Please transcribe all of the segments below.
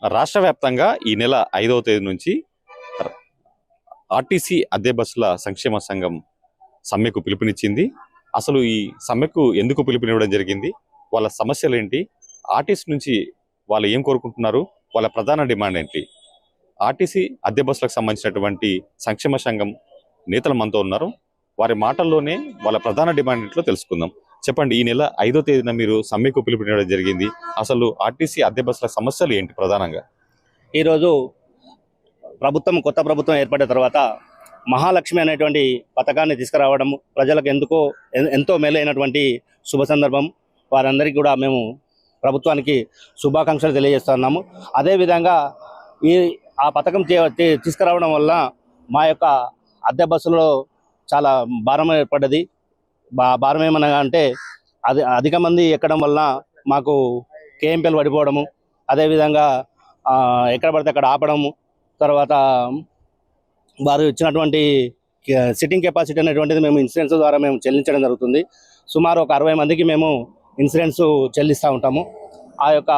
రాష్ట్ర వ్యాప్తంగా ఈ నెల 5వ తేదీ నుంచి ఆర్టీసీ అద్దె బస్సుల సంక్షేమ సంఘం సమ్మెకు పిలుపునిచ్చింది. అసలు ఈ సమ్మెకు ఎందుకు పిలుపునివ్వడం జరిగింది, వాళ్ళ సమస్యలు ఏంటి, ఆర్టీసీ నుంచి వాళ్ళు ఏం కోరుకుంటున్నారు, వాళ్ళ ప్రధాన డిమాండ్ ఏంటి, ఆర్టీసీ అద్దె బస్సులకు సంబంధించినటువంటి సంక్షేమ సంఘం నేతలు మనతో ఉన్నారు. వారి మాటల్లోనే వాళ్ళ ప్రధాన డిమాండ్ ఏంటో తెలుసుకుందాం. చెప్పండి, ఈ నెల 5వ తేదీన మీరు సమ్మెకు పిలుపునివ్వడం జరిగింది. అసలు ఆర్టీసీ అద్దె బస్సుల సమస్యలు ఏంటి ప్రధానంగా? ఈరోజు కొత్త ప్రభుత్వం ఏర్పడిన తర్వాత మహాలక్ష్మి అనేటువంటి పథకాన్ని తీసుకురావడం ప్రజలకు ఎంతో మేలైనటువంటి శుభ సందర్భం. వారందరికీ కూడా మేము ప్రభుత్వానికి శుభాకాంక్షలు తెలియజేస్తున్నాము. అదేవిధంగా ఆ పథకం తీసుకురావడం వల్ల మా యొక్క అద్దె బస్సులో చాలా భారం ఏర్పడ్డది. భారం ఏమనగా అంటే అధిక మంది ఎక్కడం వలన మాకు కేఎంపీలు పడిపోవడము, అదేవిధంగా ఎక్కడ పడితే అక్కడ ఆపడము, తర్వాత వారు ఇచ్చినటువంటి సిట్టింగ్ కెపాసిటీ అనేటువంటిది మేము ఇన్సూరెన్స్ ద్వారా మేము చెల్లించడం జరుగుతుంది. సుమారు ఒక 60 మందికి మేము ఇన్సూరెన్స్ చెల్లిస్తూ ఉంటాము. ఆ యొక్క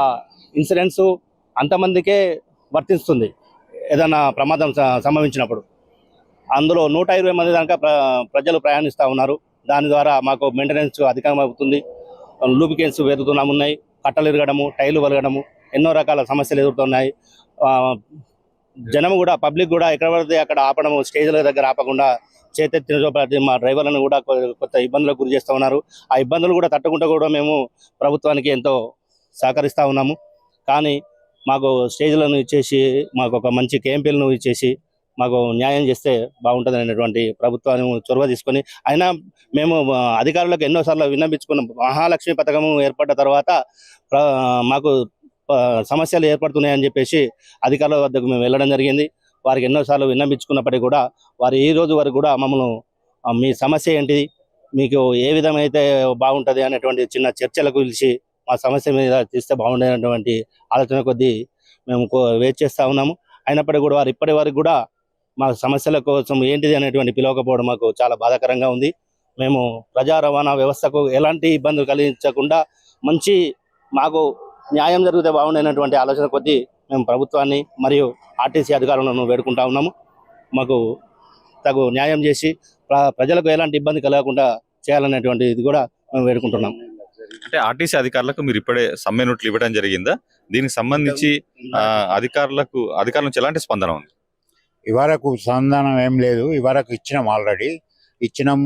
ఇన్సూరెన్సు అంతమందికే వర్తిస్తుంది ఏదైనా ప్రమాదం సంభవించినప్పుడు. అందులో 120 మంది దాకా ప్రజలు ప్రయాణిస్తూ ఉన్నారు. దాని ద్వారా మాకు మెయింటెనెన్స్ అధికమవుతుంది. లూబ్రికెంట్స్ ఉన్నాయి, కట్టలు ఇరగడము, టైర్లు వలగడము, ఎన్నో రకాల సమస్యలు ఎదుర్కొన్నాయి. జనం కూడా, పబ్లిక్ కూడా ఎక్కడ పడితే అక్కడ ఆపడము, స్టేజ్ల దగ్గర ఆపకుండా చేతెత్తిన మా డ్రైవర్లను కూడా కొత్త ఇబ్బందులకు గురి చేస్తూ ఉన్నారు. ఆ ఇబ్బందులు కూడా తట్టుకుంటూ కూడా మేము ప్రభుత్వానికి ఎంతో సహకరిస్తూ ఉన్నాము. కానీ మాకు స్టేజ్లను ఇచ్చేసి, మాకు ఒక మంచి కేఎంపీలను ఇచ్చేసి మాకు న్యాయం చేస్తే బాగుంటుంది అనేటువంటి ప్రభుత్వాన్ని చొరవ తీసుకొని, అయినా మేము అధికారులకు ఎన్నోసార్లు విన్నపించుకున్నాం. మహాలక్ష్మి పథకం ఏర్పడ్డ తర్వాత మాకు సమస్యలు ఏర్పడుతున్నాయని చెప్పేసి అధికారుల వద్దకు మేము వెళ్ళడం జరిగింది. వారికి ఎన్నోసార్లు విన్నపించుకున్నప్పటికీ కూడా వారు ఈ రోజు వరకు కూడా మమ్మల్ని మీ సమస్య ఏంటి, మీకు ఏ విధమైతే బాగుంటుంది అనేటువంటి చిన్న చర్చలకు పిలిచి మా సమస్య మీద తీస్తే బాగుండేటువంటి ఆలోచన కొద్దీ మేము వెయిట్ చేస్తూ ఉన్నాము. అయినప్పటికీ కూడా వారు ఇప్పటి వరకు కూడా మా సమస్యల కోసం ఏంటిది అనేటువంటి పిలవకపోవడం మాకు చాలా బాధాకరంగా ఉంది. మేము ప్రజా రవాణా వ్యవస్థకు ఎలాంటి ఇబ్బందులు కలిగించకుండా మాకు న్యాయం జరిగితే బాగుండేటువంటి ఆలోచన కొద్దీ మేము ప్రభుత్వాన్ని మరియు ఆర్టీసీ అధికారులను వేడుకుంటా ఉన్నాము. మాకు తగు న్యాయం చేసి ప్రజలకు ఎలాంటి ఇబ్బంది కలగకుండా చేయాలనేటువంటి ఇది కూడా మేము వేడుకుంటున్నాం. అంటే ఆర్టీసీ అధికారులకు మీరు ఇప్పుడే సమ్మె నోట్లు ఇవ్వడం జరిగిందా? దీనికి సంబంధించి అధికారుల నుంచి ఎలాంటి స్పందన ఉంది? ఇవరకు సంధానం ఏం లేదు. ఇవరకు ఇచ్చినాం, ఆల్రెడీ ఇచ్చినాం.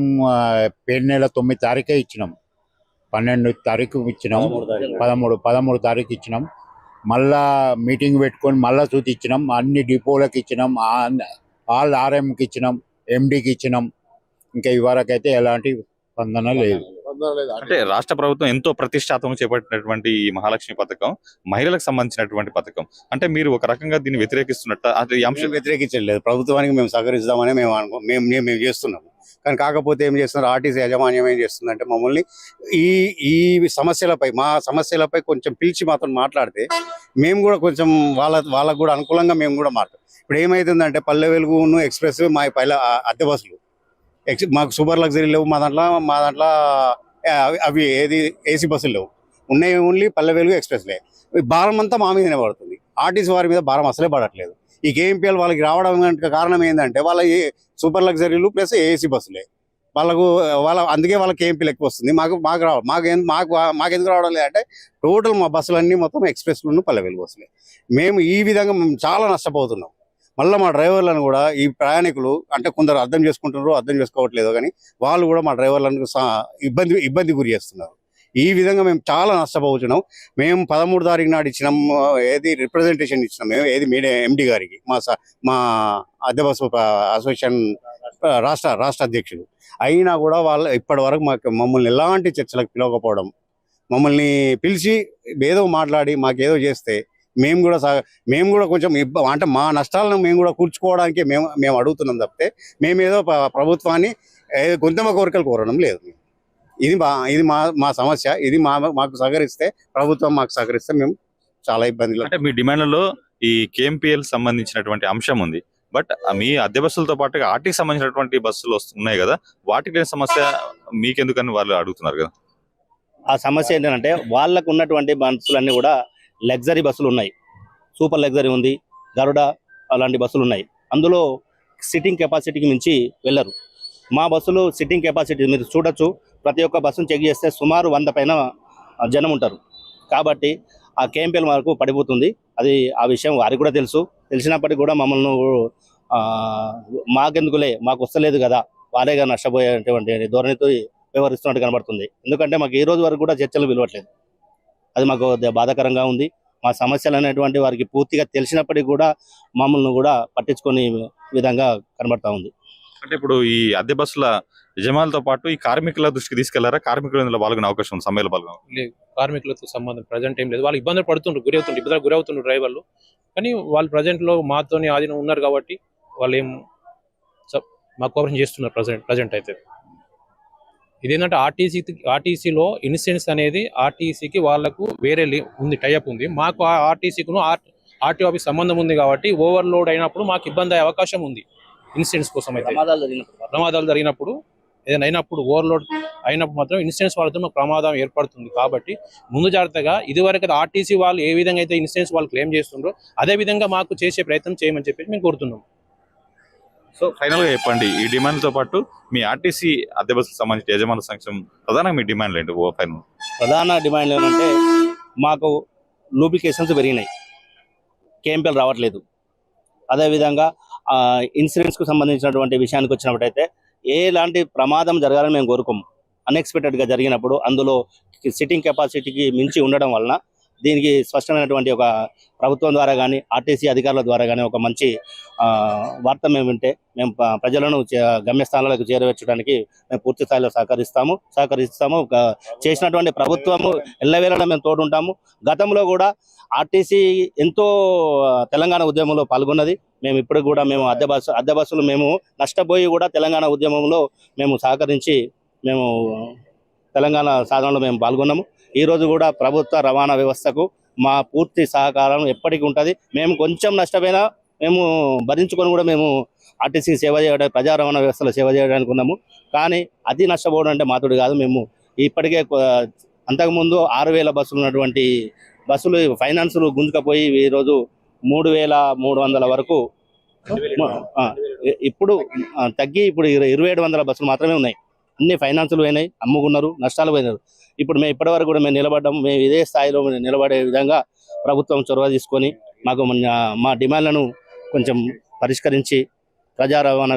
పేరు నెల 9 తారీఖే ఇచ్చినాం, 12 తారీఖు ఇచ్చినాం, 13 తారీఖు ఇచ్చినాం. మళ్ళా మీటింగ్ పెట్టుకొని మళ్ళా చూసి ఇచ్చినాం. అన్ని డిపోలకు ఇచ్చినాం, ఆల్ ఆర్ఎంకి ఇచ్చినాం, ఎండికి ఇచ్చినాం. ఇంకా ఇవరకైతే ఎలాంటి స్పందన లేదు. అంటే రాష్ట్ర ప్రభుత్వం ఎంతో ప్రతిష్టాత్మకంగా చేపట్టినటువంటి ఈ మహాలక్ష్మి పథకం మహిళలకు సంబంధించినటువంటి పథకం. అంటే మీరు ఒక రకంగా దీన్ని వ్యతిరేకిస్తున్నట్టు? అది అంశం వ్యతిరేకించలేదు. ప్రభుత్వానికి మేము సహకరిస్తామని మేము చేస్తున్నాము. కానీ కాకపోతే ఏం చేస్తున్నారు, ఆర్టీసీ యాజమాన్యం ఏం చేస్తుందంటే మమ్మల్ని ఈ సమస్యలపై, మా సమస్యలపై కొంచెం పిలిచి మాత్రం మాట్లాడితే మేము కూడా కొంచెం వాళ్ళకు కూడా అనుకూలంగా మేము కూడా మాట్లాడతాం. ఇప్పుడు ఏమవుతుందంటే పల్లె వెలుగును ఎక్స్ప్రెస్ మా అద్దె బస్సులు మాకు సూపర్ లగ్జరీ లేవు. మా దాంట్లో అవి ఏసీ బస్సులు లేవు. ఉన్నాయి ఓన్లీ పల్లె వెలుగు ఎక్స్ప్రెస్లే. భారం అంతా మా మీదనే పడుతుంది. ఆర్టీసీ వారి మీద భారం అసలే పడట్లేదు. ఈ కేఎంపీఎల్ వాళ్ళకి రావడం కారణం ఏంటంటే వాళ్ళ సూపర్ లగ్జరీలు ప్లస్ ఏసీ బస్సులే అందుకే వాళ్ళకి కేఎంపీలు ఎక్కువ వస్తుంది. మాకెందుకు రావడం లేదంటే టోటల్ మా బస్సులన్నీ మొత్తం ఎక్స్ప్రెస్లు పల్లె వెలుగు బస్సులే. మేము ఈ విధంగా చాలా నష్టపోతున్నాం. మళ్ళీ మా డ్రైవర్లను కూడా ఈ ప్రయాణికులు అంటే కొందరు అర్థం చేసుకుంటున్నారు, అర్థం చేసుకోవట్లేదు, కానీ వాళ్ళు కూడా మా డ్రైవర్లను ఇబ్బంది గురి చేస్తున్నారు. ఈ విధంగా మేము చాలా నష్టపోతున్నాం. మేము 13 తారీఖు నాడు ఇచ్చినాం, రిప్రజెంటేషన్ ఇచ్చినాం మేము మీడియా ఎండి గారికి, మా అద్దె బస్సు అసోసియేషన్ రాష్ట్ర అధ్యక్షులు. అయినా కూడా వాళ్ళు ఇప్పటి వరకు మమ్మల్ని ఎలాంటి చర్చలకు పిలవకపోవడం, మమ్మల్ని పిలిచి ఏదో మాట్లాడి మాకేదో చేస్తే మేము కూడా కొంచెం అంటే మా నష్టాలను మేము కూడా కూర్చుకోవడానికి మేము అడుగుతున్నాం తప్పితే మేమేదో ప్రభుత్వాన్ని కొంతమ కోరికలు కోరడం లేదు. ఇది మా సమస్య. ఇది మాకు సహకరిస్తే, ప్రభుత్వం మాకు సహకరిస్తే మేము చాలా ఇబ్బందులు. అంటే మీ డిమాండ్లలో ఈ కేఎంపీఎల్ సంబంధించినటువంటి అంశం ఉంది. బట్ మీ అద్దె బస్సులతో పాటుగా ఆర్టీకి సంబంధించినటువంటి బస్సులు ఉన్నాయి కదా, వాటికి లేని సమస్య మీకెందుకని వాళ్ళు అడుగుతున్నారు కదా. ఆ సమస్య ఏంటంటే వాళ్ళకు ఉన్నటువంటి బస్సులన్నీ కూడా లగ్జరీ బస్సులు ఉన్నాయి. సూపర్ లగ్జరీ ఉంది, గరుడ అలాంటి బస్సులు ఉన్నాయి. అందులో సిట్టింగ్ కెపాసిటీకి మించి వెళ్ళరు. మా బస్సులు సిట్టింగ్ కెపాసిటీ మీరు చూడొచ్చు. ప్రతి ఒక్క బస్సును చెక్ చేస్తే సుమారు 100 పైన జనం ఉంటారు. కాబట్టి ఆ కేఎంపీఎల్ వరకు పడిపోతుంది. అది ఆ విషయం వారికి కూడా తెలుసు. తెలిసినప్పటికీ కూడా మమ్మల్ని మాకెందుకులే, మాకు వస్తలేదు కదా, వారేగా నష్టపోయేటువంటి ధోరణితో వ్యవహరిస్తున్నట్టు కనబడుతుంది. ఎందుకంటే మాకు ఈ రోజు వరకు కూడా చర్చలు విలువట్లేదు. అది మాకు బాధాకరంగా ఉంది. మా సమస్యలు అనేటువంటి వారికి పూర్తిగా తెలిసినప్పటికీ కూడా మమ్మల్ని కూడా పట్టించుకొని విధంగా కనబడతా ఉంది. అంటే ఇప్పుడు ఈ అద్దె బస్సుల యజమానులతో పాటు ఈ కార్మికుల దృష్టికి తీసుకెళ్లారా? కార్మికులు ఇందులో పాల్గొనే అవకాశం ఉంది, సమ్మెలో పాల్గొనే లేదు, కార్మికులతో సంబంధం ప్రజెంట్ ఏం లేదు. వాళ్ళు ఇబ్బందులు పడుతుండ్రు, ఇబ్బందులు గురవుతుండ్రు డ్రైవర్లు. కానీ వాళ్ళు ప్రజెంట్లో మాతోని ఆధీనం ఉన్నారు కాబట్టి వాళ్ళు ఏం మా కోఆపరేషన్ చేస్తున్నారు ప్రజెంట్ అయితే. ఇదేంటంటే ఆర్టీసీలో ఇన్సూరెన్స్ అనేది ఆర్టీసీకి వాళ్ళకు వేరే ఉంది, టైఅప్ ఉంది. మాకు ఆర్టీసీకును ఆర్టీఓ ఆఫీస్ సంబంధం ఉంది కాబట్టి ఓవర్లోడ్ అయినప్పుడు మాకు ఇబ్బంది అయ్యే అవకాశం ఉంది. ఇన్సూరెన్స్ కోసం అయితే ప్రమాదాలు జరిగినప్పుడు ఏదైనా అయినప్పుడు ఓవర్లోడ్ అయినప్పుడు మాత్రం ఇన్సూరెన్స్ వాళ్ళతో మాకు ప్రమాదం ఏర్పడుతుంది. కాబట్టి ముందు జాగ్రత్తగా ఇదివరకు ఆర్టీసీ వాళ్ళు ఏ విధంగా అయితే ఇన్సూరెన్స్ వాళ్ళు క్లెయిమ్ చేస్తుండ్రో అదే విధంగా మాకు చేసే ప్రయత్నం చేయమని చెప్పి మేము కోరుతున్నాం. సో ఫైనల్ గా చెప్పండి, ఈ డిమాండ్లతో పాటు మీ ఆర్టీసీ అద్దె బస్సుకు సంబంధించిన యజమానుల సంక్షేమం ప్రధానంగా మీ డిమాండ్లు ఏంటి? ఫైనల్ ప్రధాన డిమాండ్ ఏంటంటే మాకు లూబ్రికేషన్స్ పెరిగినాయి, కేఎంపీఎల్ రావట్లేదు. అదేవిధంగా ఇన్సూరెన్స్కు సంబంధించినటువంటి విషయానికి వచ్చినప్పుడైతే ఎలాంటి ప్రమాదం జరగాలని మేము కోరుకోము. అన్ఎక్స్పెక్టెడ్గా జరిగినప్పుడు అందులో సిట్టింగ్ కెపాసిటీకి మించి ఉండడం వలన దీనికి స్పష్టమైనటువంటి ఒక ప్రభుత్వం ద్వారా కానీ ఆర్టీసీ అధికారుల ద్వారా కానీ ఒక మంచి వార్త మేము వింటే మేము ప్రజలను గమ్యస్థానాలకు చేరవేర్చడానికి మేము పూర్తి స్థాయిలో సహకరిస్తాము. చేసినటువంటి ప్రభుత్వము ఎల్లవేళలా మేము తోడుంటాము. గతంలో కూడా ఆర్టీసీ ఎంతో తెలంగాణ ఉద్యమంలో పాల్గొన్నది. మేము ఇప్పుడు కూడా మేము అద్దె బస్సులు మేము నష్టపోయి కూడా తెలంగాణ ఉద్యమంలో మేము సహకరించి మేము తెలంగాణ సాధనలో మేము పాల్గొన్నాము. ఈరోజు కూడా ప్రభుత్వ రవాణా వ్యవస్థకు మా పూర్తి సహకారం ఎప్పటికీ ఉంటుంది. మేము కొంచెం నష్టపోయినా మేము భరించుకొని కూడా మేము ఆర్టీసీకి సేవ చేయడానికి, ప్రజా రవాణా వ్యవస్థలో సేవ చేయడానికి ఉన్నాము. కానీ అది నష్టపోవడం అంటే మాతోడు కాదు. మేము ఇప్పటికే అంతకుముందు 6,000 బస్సులు ఉన్నటువంటి బస్సులు ఫైనాన్సులు గుంజుకపోయి ఈరోజు 3,300 వరకు ఇప్పుడు తగ్గి ఇప్పుడు 2,700 బస్సులు మాత్రమే ఉన్నాయి. అన్ని ఫైనాన్సులు పోయినాయి, అమ్ముకున్నారు, నష్టాలు పోయినారు. ఇప్పుడు మేము ఇప్పటివరకు కూడా మేము నిలబడ్డాము. మేము ఇదే స్థాయిలో నిలబడే విధంగా ప్రభుత్వం చొరవ తీసుకొని మాకు మా డిమాండ్లను కొంచెం పరిష్కరించి ప్రజా రవాణా